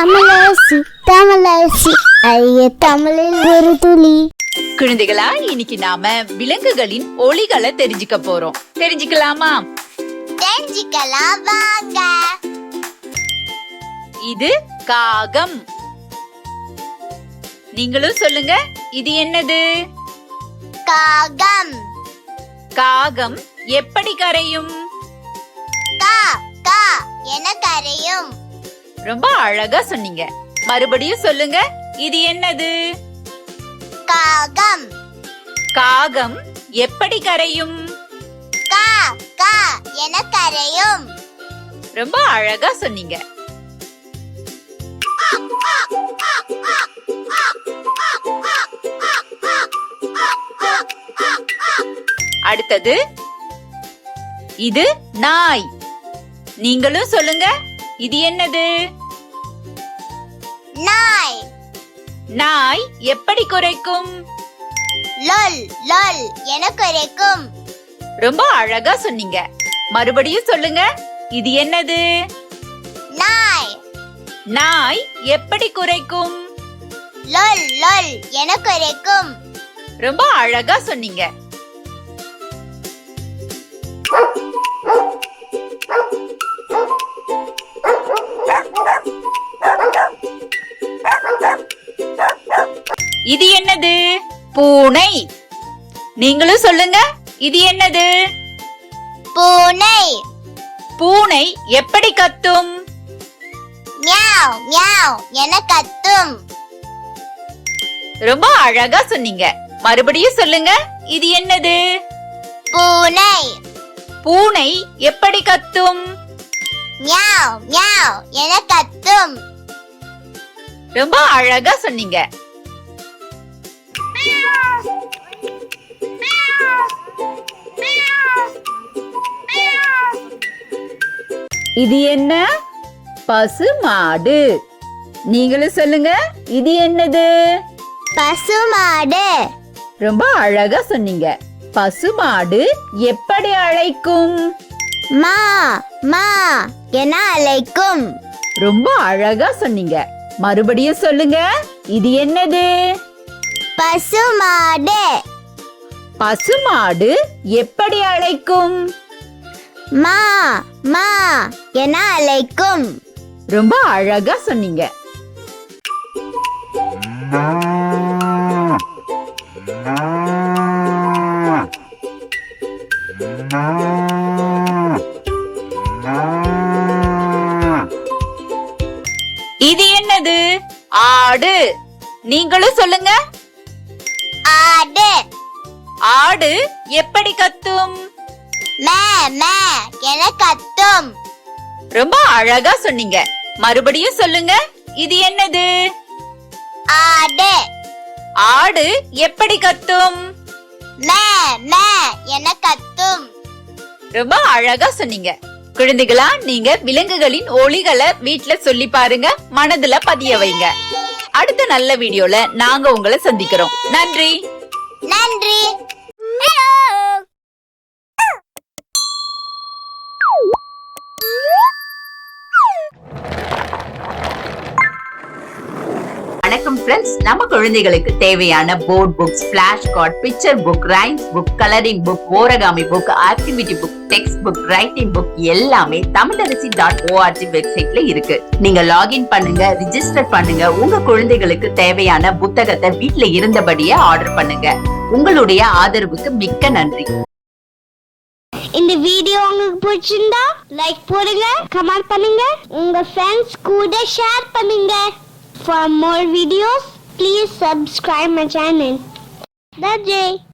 தமிழரசி தமிழரசி ஐய தமிழில் ஒரு துளி. குழந்தைகளா, இன்னைக்கு நாம விலங்குகளின் ஒலிகளை தெரிஞ்சுக்க போறோம். தெரிஞ்சுக்கலாமா? தெரிஞ்சுக்கலாம் வாங்க. இது காகம். நீங்களும் சொல்லுங்க, இது என்னது? காகம். காகம் எப்படி கரையும்? கா கா என கரையும். ரொம்ப அழகா சொன்னீங்க. மறுபடியும் சொல்லுங்க, இது என்னது? காகம். காகம் எப்படி கரையும்? கா கா என கரையும். ரொம்ப அழகா சொன்னீங்க. அடுத்தது இது நாய். நீங்களும் சொல்லுங்க, இது என்னது? நாய். நாய் எப்படி குரைக்கும்? லொல் லொல் என குரைக்கும். ரொம்ப அழகா சொன்னீங்க. மறுபடியும் சொல்லுங்க, இது என்னது? நாய். நாய் எப்படி குரைக்கும்? லொல் லொல் என குரைக்கும். ரொம்ப அழகா சொன்னீங்க. இது என்னது? பூனை. நீங்களும் சொல்லுங்க, இது என்னது? பூனை. பூனை எப்படி கத்தும்? மியாவ் மியாவ் என கத்தும். ரொம்ப அழகா சொன்னீங்க. மறுபடியும் சொல்லுங்க, இது என்னது? பூனை. பூனை எப்படி கத்தும்? மியாவ் மியாவ் என கத்தும். ரொம்ப அழகா சொன்னீங்க. இது என்ன? பசுமாடு. நீங்களும் சொல்லுங்க, இது என்னது? பசுமாடு. ரொம்ப அழகா சொன்னீங்க. பசுமாடு எப்படி அழைக்கும்? மா மா என அழைக்கும். ரொம்ப அழகா சொன்னீங்க. மறுபடியும் சொல்லுங்க, இது என்னது? பசுமாடு. பசுமாடு எப்படி அழைக்கும்? மா மா என அழைக்கும். ரொம்ப அழகா சொன்னீங்க. இது என்னது? ஆடு. நீங்களும் சொல்லுங்க, ஆடு. ஆடு எப்படி கத்தும்? மே மே என கத்தும். ரொம்ப அழகா சொன்னீங்க. மறுபடியும் சொல்லுங்க, இது என்னது? ஆடு. ஆடு எப்படி கத்தும்? மே மே என கத்தும். ரொம்ப அழகா சொன்னீங்க. குழந்தைகளா, நீங்க விலங்குகளின் ஒலிகளை வீட்ல சொல்லி பாருங்க, மனதுல பதிய வைங்க. அடுத்த நல்ல வீடியோல நாங்க உங்களை சந்திக்கிறோம். நன்றி. நன்றி. வணக்கம் ஃப்ரெண்ட்ஸ். நம்ம குழந்தைகளுக்கு தேவையான board books, flash card, picture book, rhymes book, colouring book, origami book, activity book, text book, writing book எல்லாமே tamilaraசி.org வெப்சைட்ல இருக்கு. நீங்க லாகின் பண்ணுங்க, ரிஜிஸ்டர் பண்ணுங்க. உங்க குழந்தைகளுக்கு தேவையான புத்தகத்தை வீட்ல இருந்தபடியே ஆர்டர் பண்ணுங்க. உங்களுடைய ஆதரவுக்கு மிக்க நன்றி. இந்த வீடியோ உங்களுக்கு பிடிச்சிருந்தா லைக் போடுங்க, கமெண்ட் பண்ணுங்க, உங்க ஃப்ரெண்ட்ஸ் கூட ஷேர் பண்ணுங்க. For more videos, please subscribe my channel. That's it.